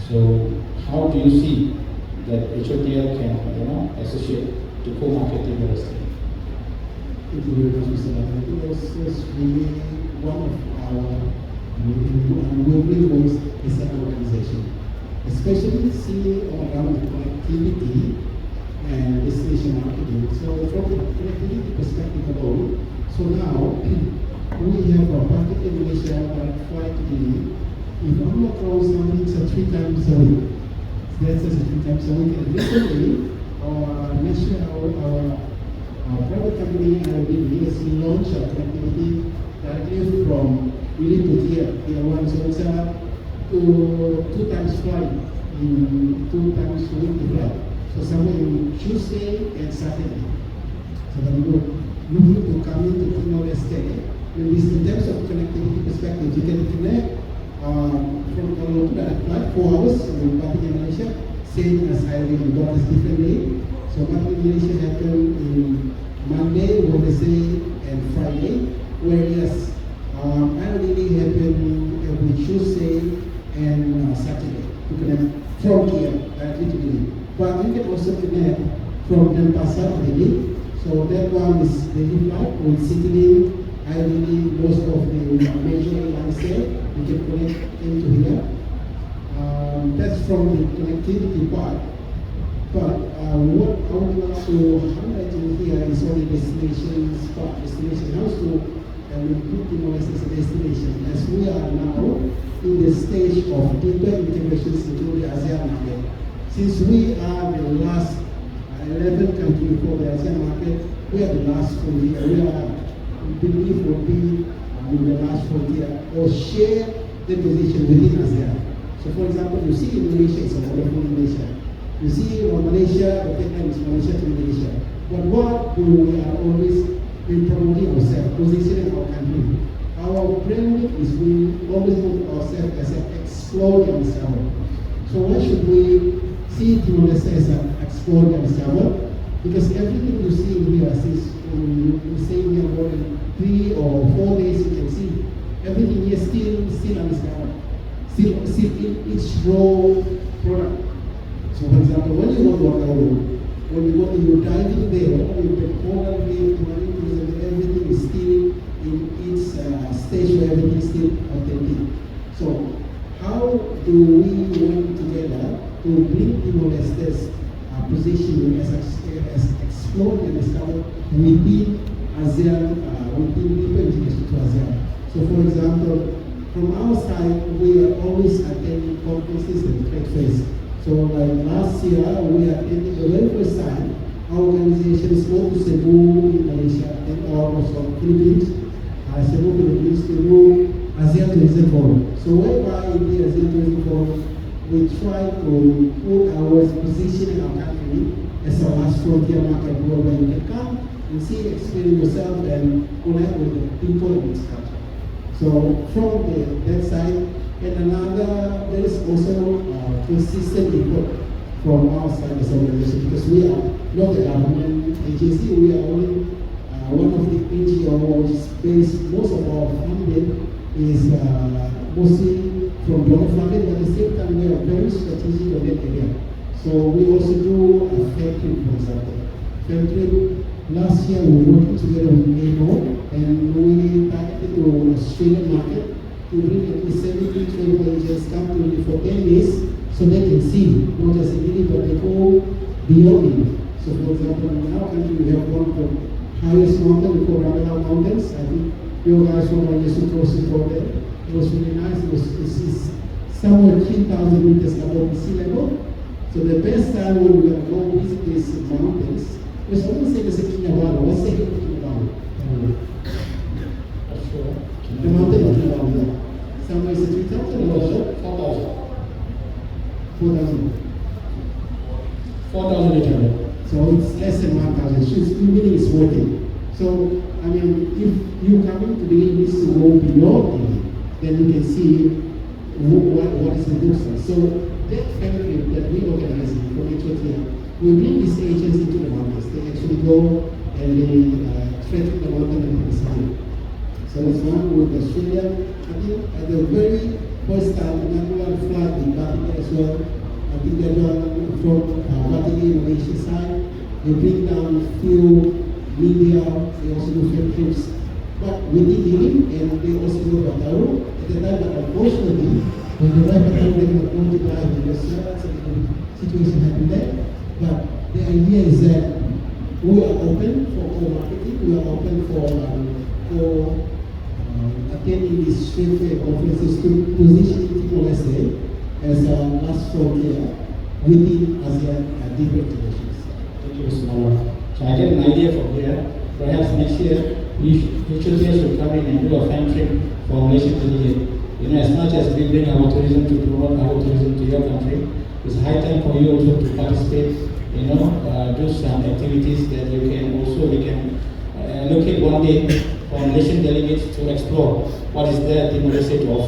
So how do you see that HOTL can, associate to co-marketing real estate? Thank you very much, Mr. Lam. I think that's really one of our unwavering goals as an organization, especially seeing around the connectivity and destination marketing. So from the connectivity perspective alone, so now we have a market in Malaysia that fly to the, if I'm not wrong, something so 3 times a week. That's just 3 times a week. And recently, our private company IODB has launched a connectivity directly from really to tier 1. So it's a 2 times flight in 2 times a week flight. So somewhere in Tuesday and Saturday. So that you need to come into Timor-Leste. In terms of connectivity perspective, you can connect from Kuala Lumpur at flight 4 hours in Batik in Malaysia, same as highway in Doha, different day. So Batik in Malaysia happen in Monday, Wednesday, and Friday, whereas IODD happen every Tuesday and Saturday to connect from here directly to Delhi. But you can also connect from Denpasar to Delhi. So that one is daily flight with CityLink, IODD, most of the major airlines there. You can connect into here. That's from the connectivity part. But what I would like to highlight in here is only destinations part, destination house to put Timor-Leste as a destination, as we are now in the stage of deeper integrations into the ASEAN market. Since we are the last 11th country for the ASEAN market, we are the last frontier. We believe will be the last frontier or share the position within ASEAN. So for example, you see Indonesia is a wonderful Indonesia. You see Malaysia, the Vietnam is Malaysia to Indonesia. But what do we are always promoting ourselves, positioning our country? Our branding is we always put ourselves as an explore and discover. So why should we see Timor-Leste as an explore and discover? Because everything you see here, since you stay here more than 3 or 4 days, you can see everything here still undiscovered. Still in each raw product. So for example, when you want to you dive in there, you can order everything is still in its stage where everything is still authentic. So how do we work together to bring Timor-Leste's position as explored and discovered within ASEAN, within deeper integration to ASEAN? So for example, from our side, we are always attending conferences and trade fairs. So like last year, we attended the very first time, our organization is go to Cebu in Malaysia and also Philippines. Cebu, Philippines, Cebu, ASEAN Tourism Forum. So whereby in the ASEAN Tourism Forum, we try to put our position in our country as a last frontier market where you can come and see, experience yourself and connect with the people in this country. So from that side, and another, there is also consistent effort from our side as an organization, because we are not a government agency, we are only one of the NGO which is based, most of our funding is mostly from donor funding, but at the same time we are very strategic on that area. So we also do a fair trip, for example. Fair trip, last year we were working together with ANO and we targeted to Australian market to bring at least 70 travel agents come to India for 10 days so they can see, not just in India, but they go beyond India. So for example, in our country we have one of the highest mountain called Ramallah Mountains. I think you guys were on Yesu Cross before there. It was really nice. It's somewhere 3,000 meters above the sea level. So the best time when we are going to visit these mountains, it's almost like a Kinabalu. What's the name of Kinabalu? The mountain of Kinabalu. Somewhere is it 3,000 or 4,000. 4,000. 4,800. So it's less than 1,000. So it's meaning it's working. So I mean, if you coming to the needs to go beyond it, then you can see what is the difference. So that family that we organize for HOTL, we bring these agents into the mountains. They actually go and they threaten the mountain and decide. So it's one with Australia. I think at the very first time, the number one flight in Batik as well. well. Together from HOTL Malaysia side, they bring down few media, they also do field trips. But we did hearing and they also do Bataru at the time, but unfortunately, when they arrive at Bataru, they cannot go to drive because the situation happened there. But the idea is that we are open for co-marketing, we are open for attending these trade fair conferences to position Timor-Leste as a last frontier within ASEAN deeper relations. Thank you, Mr. Mawar. So I get an idea from here. Perhaps next year, HOTL should come in and do a fan trip for Malaysian tourism. You know, as much as we bring our tourism to promote our tourism to your country, it's high time for you also to participate, you know, do some activities that you can also, we can locate one day for Malaysian delegates to explore what is there Timor-Leste to offer.